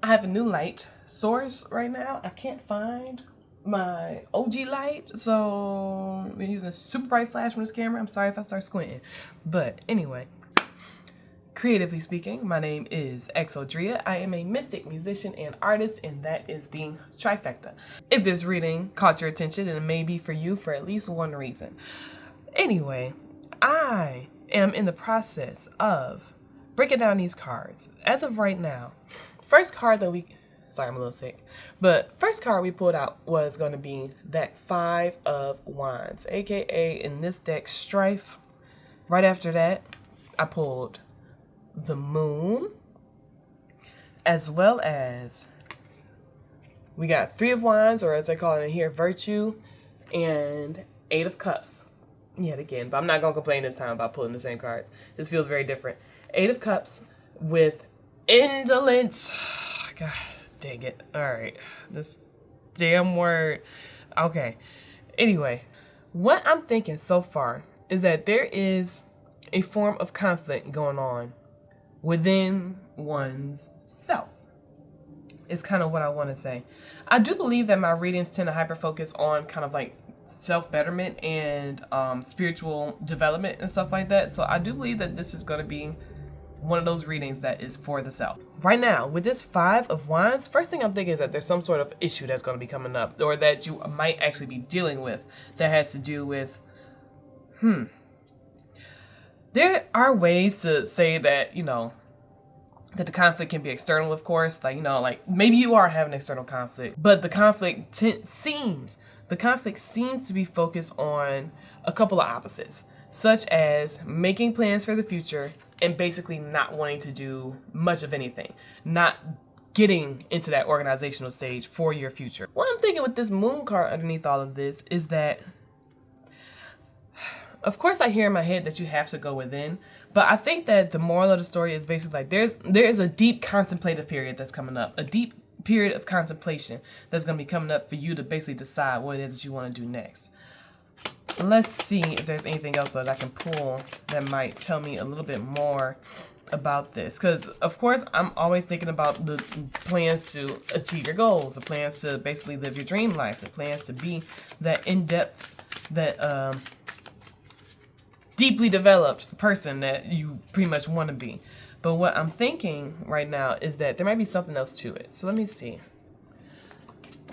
I have a new light source right now. I can't find my OG light, so I'm using a super bright flash from this camera. I'm sorry if I start squinting. But anyway, creatively speaking, my name is XO'DRIA. I am a mystic, musician, and artist, and that is the trifecta. If this reading caught your attention, then it may be for you for at least one reason. Anyway, I am in the process of breaking down these cards. As of right now, first card that sorry, I'm a little sick. But first card we pulled out was going to be that 5 of Wands, aka in this deck, Strife. Right after that, I pulled the Moon, as well as we got 3 of Wands, or as they call it in here, Virtue, and 8 of Cups. Yet again, but I'm not going to complain this time about pulling the same cards. This feels very different. 8 of Cups with Indolence. God dang it. Alright. This damn word. Okay. Anyway, what I'm thinking so far is that there is a form of conflict going on within one's self. Is kind of what I want to say. I do believe that my readings tend to hyper-focus on kind of like self-betterment and spiritual development and stuff like that. So I do believe that this is going to be one of those readings that is for the self. Right now, with this 5 of Wands, first thing I'm thinking is that there's some sort of issue that's going to be coming up, or that you might actually be dealing with, that has to do with, there are ways to say that, you know, that the conflict can be external, of course. Like, you know, like maybe you are having external conflict, but the conflict seems to be focused on a couple of opposites, such as making plans for the future and basically not wanting to do much of anything, not getting into that organizational stage for your future. What I'm thinking with this Moon card underneath all of this is that, of course, I hear in my head that you have to go within, but I think that the moral of the story is basically like there is a deep contemplative period that's coming up, a deep period of contemplation that's going to be coming up for you to basically decide what it is that you want to do next. Let's see if there's anything else that I can pull that might tell me a little bit more about this. Because, of course, I'm always thinking about the plans to achieve your goals, the plans to basically live your dream life, the plans to be that in-depth, that deeply developed person that you pretty much want to be. But what I'm thinking right now is that there might be something else to it. So let me see.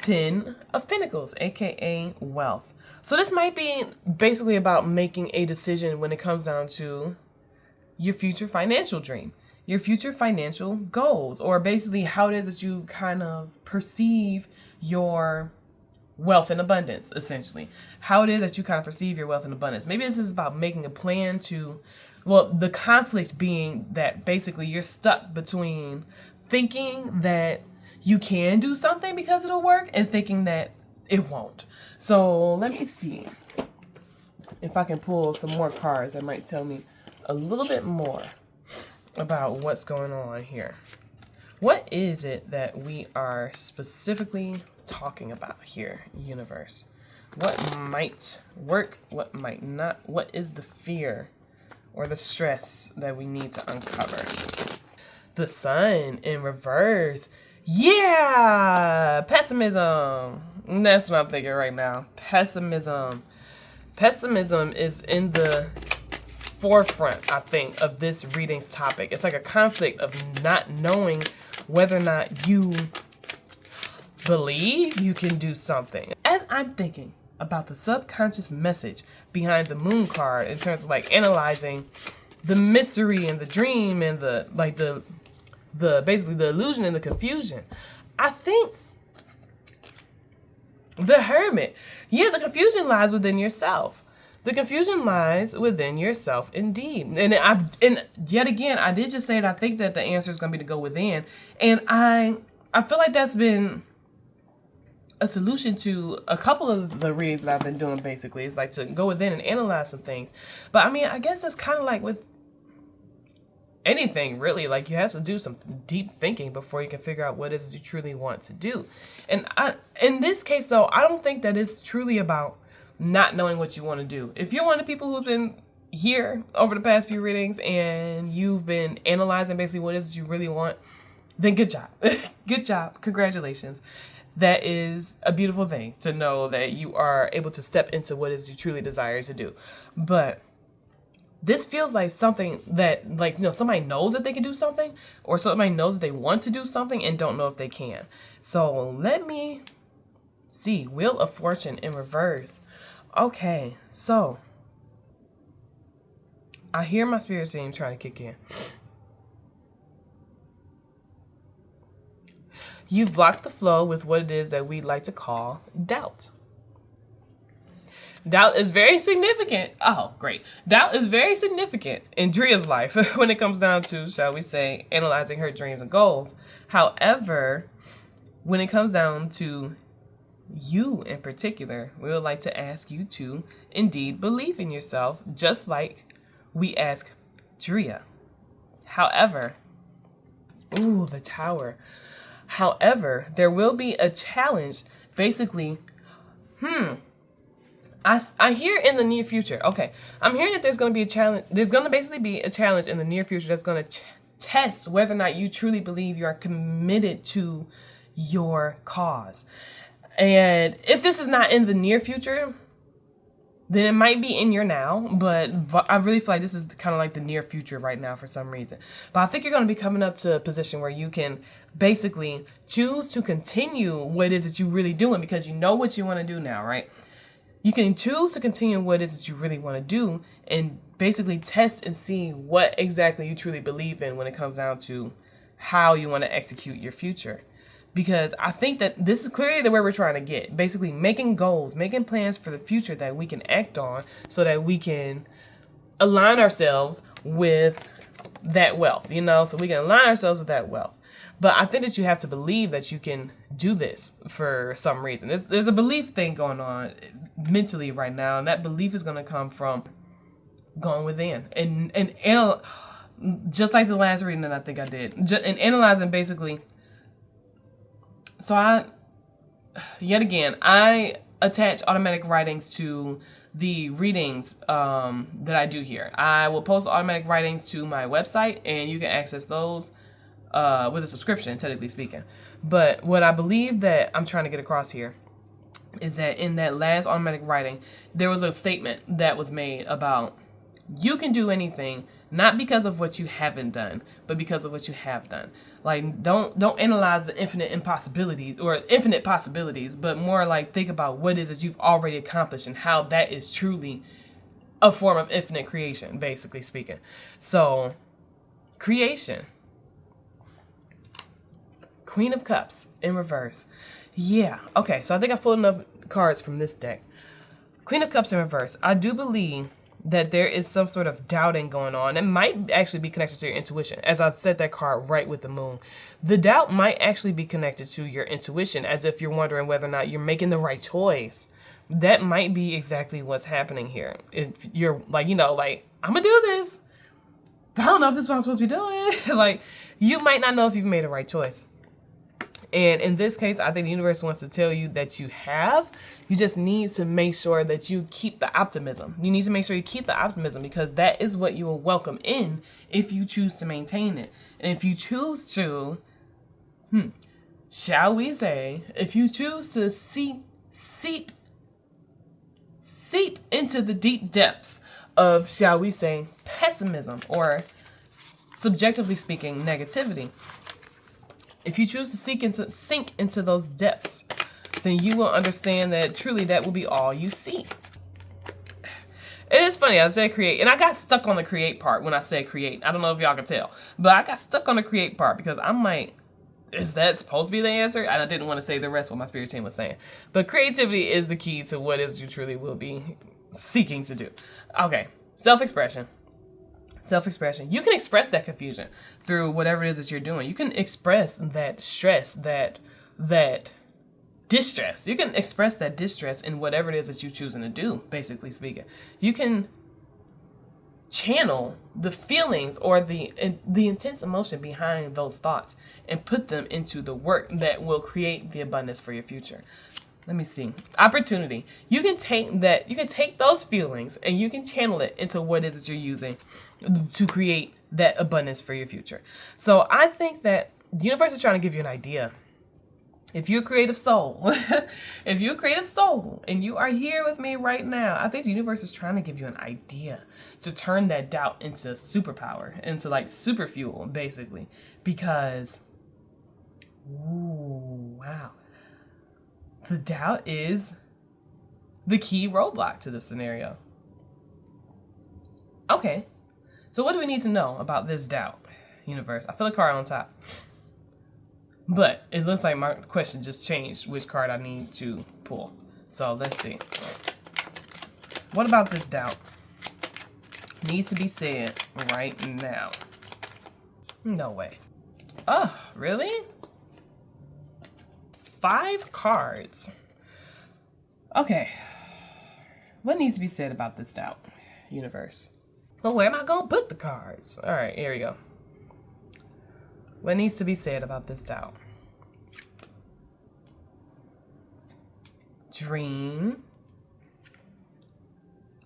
10 of Pentacles, aka wealth. So this might be basically about making a decision when it comes down to your future financial dream, your future financial goals, or basically how it is that you kind of perceive your wealth and abundance, essentially. How it is that you kind of perceive your wealth and abundance. Maybe this is about making a plan to, well, the conflict being that basically you're stuck between thinking that you can do something because it'll work and thinking that it won't. So let me see if I can pull some more cards that might tell me a little bit more about what's going on here. What is it that we are specifically talking about here, universe? What might work, what might not? What is the fear or the stress that we need to uncover? The Sun in reverse. Yeah, pessimism. That's what I'm thinking right now. Pessimism. Pessimism is in the forefront, I think, of this reading's topic. It's like a conflict of not knowing whether or not you believe you can do something. As I'm thinking about the subconscious message behind the Moon card in terms of like analyzing the mystery and the dream and the basically the illusion and the confusion, I think the Hermit. Yeah, the confusion lies within yourself. The confusion lies within yourself, indeed. And yet again, I did just say that I think that the answer is going to be to go within. And I feel like that's been a solution to a couple of the readings that I've been doing, basically. It's like to go within and analyze some things. But I mean, I guess that's kind of like with anything, really. Like, you have to do some deep thinking before you can figure out what it is you truly want to do. And in this case, though, I don't think that it's truly about not knowing what you want to do. If you're one of the people who's been here over the past few readings and you've been analyzing basically what it is you really want, then good job. Good job. Congratulations. That is a beautiful thing to know that you are able to step into what is you truly desire to do. But this feels like something that, like, somebody knows that they can do something, or somebody knows that they want to do something and don't know if they can. So let me see. Wheel of Fortune in reverse. Okay, so I hear my spirit team trying to kick in. You've blocked the flow with what it is that we like to call doubt. Doubt is very significant. Oh, great. Doubt is very significant in Dria's life when it comes down to, shall we say, analyzing her dreams and goals. However, when it comes down to you in particular, we would like to ask you to indeed believe in yourself, just like we ask Dria. However, ooh, the Tower. However, there will be a challenge. Basically, I hear in the near future. Okay, I'm hearing that there's going to be a challenge. There's going to basically be a challenge in the near future that's going to test whether or not you truly believe you are committed to your cause. And if this is not in the near future, then it might be in your now, but I really feel like this is kind of like the near future right now for some reason. But I think you're going to be coming up to a position where you can basically choose to continue what it is that you really doing, because you know what you want to do now, right? You can choose to continue what it is that you really want to do and basically test and see what exactly you truly believe in when it comes down to how you want to execute your future. Because I think that this is clearly the way we're trying to get. Basically making goals, making plans for the future that we can act on so that we can align ourselves with that wealth, so we can align ourselves with that wealth. But I think that you have to believe that you can do this for some reason. There's a belief thing going on mentally right now, and that belief is going to come from going within and just like the last reading that I think I did, and analyzing basically. So I attach automatic writings to the readings that I do here. I will post automatic writings to my website, and you can access those with a subscription, technically speaking. But what I believe that I'm trying to get across here is that in that last automatic writing, there was a statement that was made about you can do anything, not because of what you haven't done, but because of what you have done. Like, don't analyze the infinite impossibilities or infinite possibilities, but more like think about what it is that you've already accomplished and how that is truly a form of infinite creation, basically speaking. So, creation. Queen of Cups in reverse. Yeah, okay, so I think I pulled enough cards from this deck. Queen of Cups in reverse. I do believe that there is some sort of doubting going on. It might actually be connected to your intuition. As I said that card right with the moon. The doubt might actually be connected to your intuition, as if you're wondering whether or not you're making the right choice. That might be exactly what's happening here. If you're like, I'm gonna do this, but I don't know if this is what I'm supposed to be doing. Like, you might not know if you've made the right choice. And in this case, I think the universe wants to tell you that you have. You just need to make sure that you keep the optimism. You need to make sure you keep the optimism, because that is what you will welcome in if you choose to maintain it. And if you choose to, shall we say, if you choose to seep into the deep depths of, shall we say, pessimism or, subjectively speaking, negativity, if you choose to sink into those depths, then you will understand that truly that will be all you see. It is funny, I said create, and I got stuck on the create part when I said create. I don't know if y'all can tell, but I got stuck on the create part because I'm like, is that supposed to be the answer? And I didn't want to say the rest of what my spirit team was saying. But creativity is the key to what is you truly will be seeking to do. Okay, self-expression. Self-expression. You can express that confusion through whatever it is that you're doing. You can express that stress, that distress. You can express that distress in whatever it is that you're choosing to do, basically speaking. You can channel the feelings or the intense emotion behind those thoughts and put them into the work that will create the abundance for your future. Let me see. Opportunity. You can take those feelings and you can channel it into what it is that you're using to create that abundance for your future. So I think that the universe is trying to give you an idea. If you're a creative soul, if you're a creative soul and you are here with me right now, I think the universe is trying to give you an idea to turn that doubt into superpower, into like super fuel, basically. Because, ooh, wow. The doubt is the key roadblock to the scenario. Okay, so what do we need to know about this doubt, universe? I feel a card on top. But it looks like my question just changed which card I need to pull. So let's see. What about this doubt needs to be said right now? No way. Oh, really? 5 cards. Okay. What needs to be said about this doubt, universe? Well, where am I going to put the cards? All right, here we go. What needs to be said about this doubt? Dream.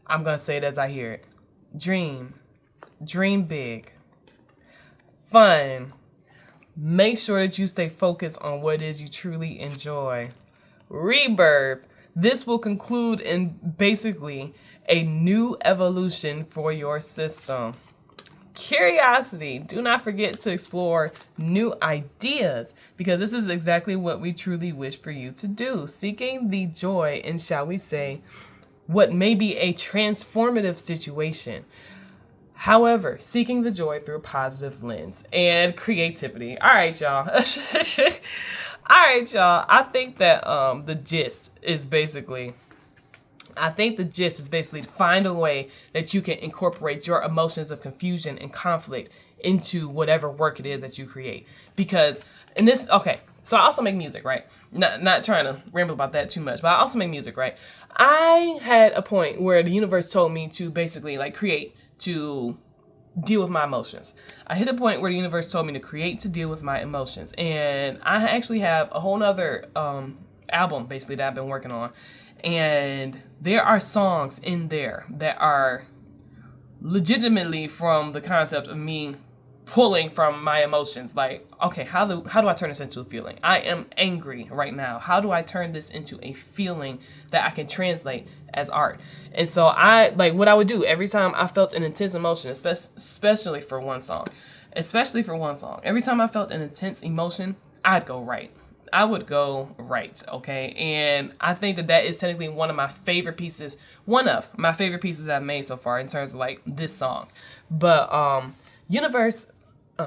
I'm going to say it as I hear it. Dream. Dream big. Fun. Make sure that you stay focused on what it is you truly enjoy. Rebirth. This will conclude in basically a new evolution for your system. Curiosity. Do not forget to explore new ideas, because this is exactly what we truly wish for you to do. Seeking the joy in, shall we say, what may be a transformative situation. However, seeking the joy through a positive lens and creativity. All right, y'all. All right, y'all. I think that the gist is basically to find a way that you can incorporate your emotions of confusion and conflict into whatever work it is that you create. Because in this, okay, so I also make music, right? Not trying to ramble about that too much, but I also make music, right? I had a point where the universe told me to basically like create to deal with my emotions. I hit a point where the universe told me to create to deal with my emotions. And I actually have a whole nother album basically that I've been working on. And there are songs in there that are legitimately from the concept of me pulling from my emotions. Like, okay, how do I turn this into a feeling? I am angry right now. How do I turn this into a feeling that I can translate as art? And so what I would do every time I felt an intense emotion, especially for one song, every time I felt an intense emotion, I'd go right. I would go right, okay? And I think that is technically one of my favorite pieces that I've made so far in terms of like this song. But universe,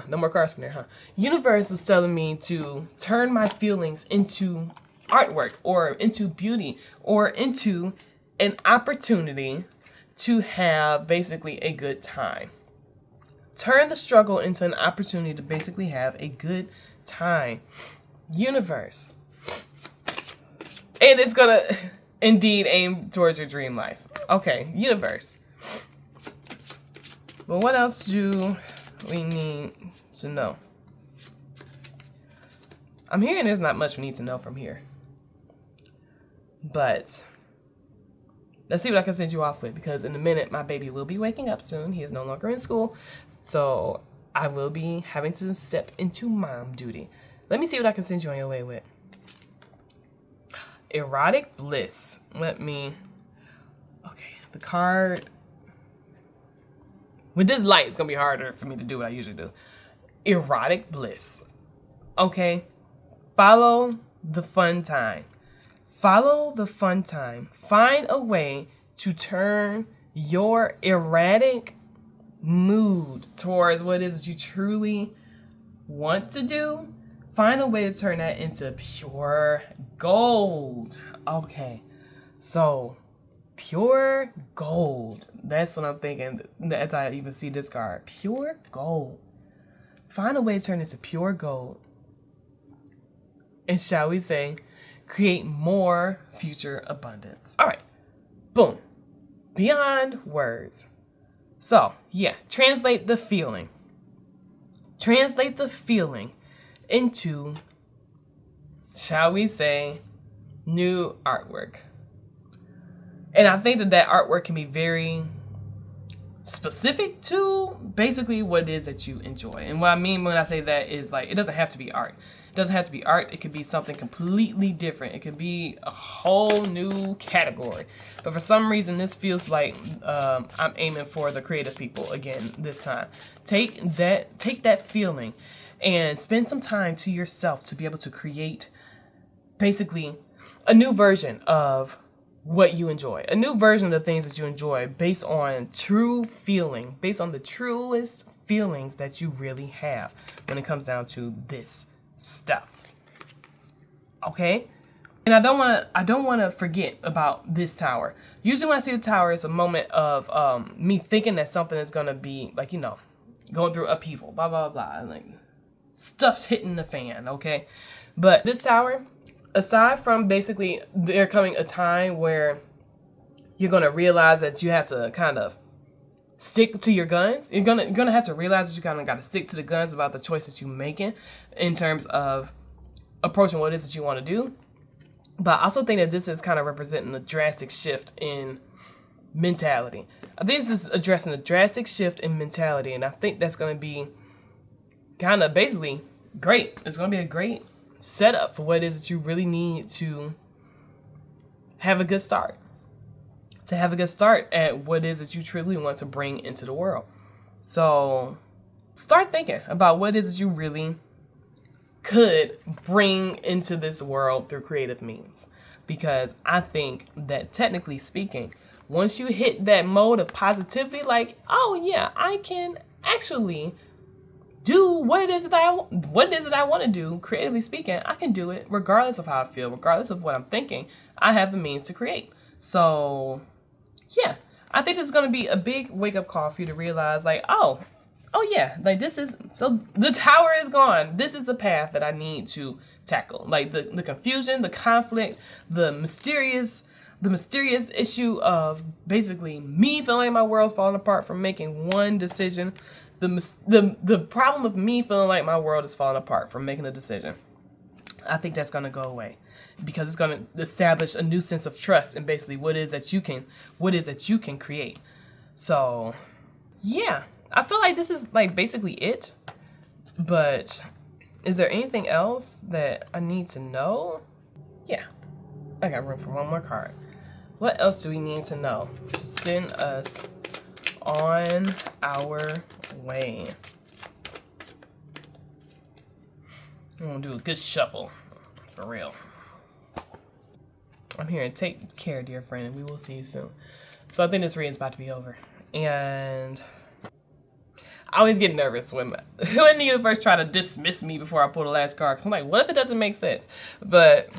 no more cards from there, huh? Universe was telling me to turn my feelings into artwork or into beauty or into an opportunity to have basically a good time. Turn the struggle into an opportunity to basically have a good time. Universe. And it's gonna indeed aim towards your dream life. Okay, universe. But what else do we need to know? I'm hearing there's not much we need to know from here. But let's see what I can send you off with, because in a minute my baby will be waking up soon. He is no longer in school. So I will be having to step into mom duty. Let me see what I can send you on your way with. Erotic bliss. Okay, the card. With this light, it's going to be harder for me to do what I usually do. Erotic bliss. Okay. Follow the fun time. Follow the fun time. Find a way to turn your erratic mood towards what it is you truly want to do. Find a way to turn that into pure gold. Okay, so pure gold. That's what I'm thinking as I even see this card. Pure gold. Find a way to turn it into pure gold. And shall we say, create more future abundance. All right, boom. Beyond words. So, yeah, translate the feeling. Translate the feeling into, shall we say, new artwork. And I think that artwork can be very specific to basically what it is that you enjoy. And what I mean when I say that is, like, it doesn't have to be art. It doesn't have to be art. It could be something completely different. It could be a whole new category. But for some reason, this feels like I'm aiming for the creative people again this time. Take that feeling and spend some time to yourself to be able to create basically a new version of what you enjoy, a new version of the things that you enjoy based on true feeling, based on the truest feelings that you really have when it comes down to this stuff. Okay? And I don't want to forget about this tower. Usually when I see the tower, it's a moment of me thinking that something is going to be, like, you know, going through upheaval, blah, blah, blah. And, like, stuff's hitting the fan, okay? But this tower, aside from basically there coming a time where you're going to realize that you have to kind of stick to your guns. You're gonna have to realize that you kind of got to stick to the guns about the choice that you're making in terms of approaching what it is that you want to do. But I also think that this is kind of representing a drastic shift in mentality. I think this is addressing a drastic shift in mentality, and I think that's going to be kind of basically great. It's going to be a great setup for what it is that you really need to have a good start. To have a good start at what it is that you truly want to bring into the world. So start thinking about what it is that you really could bring into this world through creative means. Because I think that technically speaking, once you hit that mode of positivity, like, oh yeah, I can actually do what it is that I want to do, creatively speaking, I can do it regardless of how I feel, regardless of what I'm thinking. I have the means to create. So yeah, I think this is going to be a big wake-up call for you to realize, like, oh yeah, like this is, so the tower is gone. This is the path that I need to tackle. Like the confusion, the conflict, the mysterious issue of basically me feeling like my world's falling apart from making one decision. The problem of me feeling like my world is falling apart from making a decision. I think that's going to go away because it's going to establish a new sense of trust in basically what it is that you can create. So yeah, I feel like this is like basically it, but is there anything else that I need to know? Yeah, I got room for one more card. What else do we need to know to send us on our way? I'm gonna do a good shuffle, for real. I'm here to take care, dear friend, and we will see you soon. So I think this reading's about to be over. And I always get nervous when the universe try to dismiss me before I pull the last card. I'm like, what if it doesn't make sense? But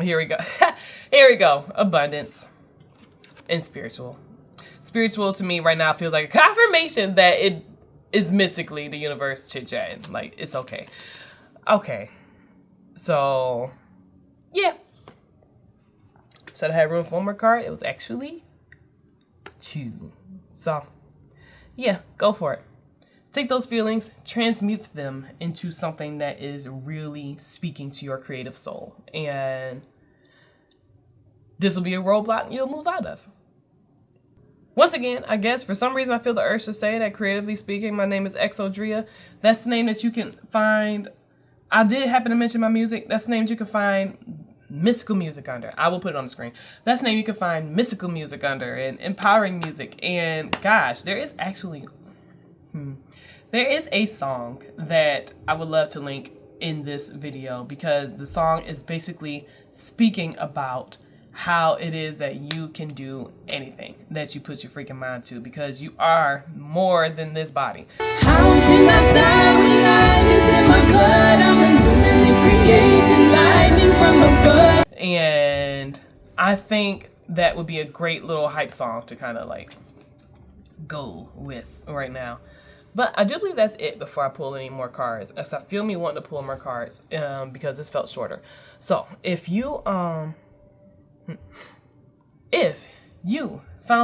here we go. Here we go. Abundance and spiritual. Spiritual to me right now feels like a confirmation that it is mystically the universe chit-chatting. Like, it's okay. Okay. So, yeah. Said I had room for one more card. It was actually 2. So, yeah, go for it. Take those feelings, transmute them into something that is really speaking to your creative soul. And this will be a roadblock you'll move out of. Once again, I guess for some reason I feel the urge to say that creatively speaking, my name is XO'DRIA. That's the name that you can find. I did happen to mention my music. That's the name that you can find mystical music under. I will put it on the screen. That's the name you can find mystical music under, and empowering music. And gosh, there is actually... there is a song that I would love to link in this video because the song is basically speaking about how it is that you can do anything that you put your freaking mind to because you are more than this body. How can I die when light is in my blood? I'm a living creation, lightning from above. And I think that would be a great little hype song to kind of like go with right now. But I do believe that's it before I pull any more cards. As I feel me wanting to pull more cards because this felt shorter. So if you found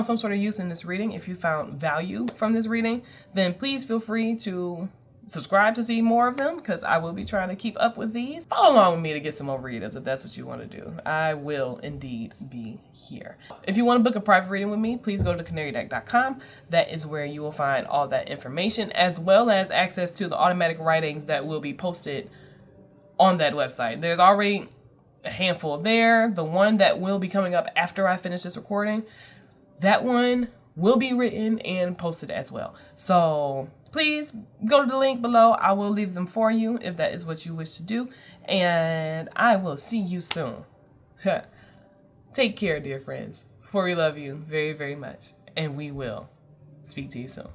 some sort of use in this reading, if you found value from this reading, then please feel free to subscribe to see more of them because I will be trying to keep up with these. Follow along with me to get some more readers if that's what you want to do. I will indeed be here. If you want to book a private reading with me, please go to canarydeck.com. That is where you will find all that information as well as access to the automatic writings that will be posted on that website. There's already a handful there. The one that will be coming up after I finish this recording, that one will be written and posted as well. So please go to the link below. I will leave them for you if that is what you wish to do. And I will see you soon. Take care, dear friends. For we love you very, very much. And we will speak to you soon.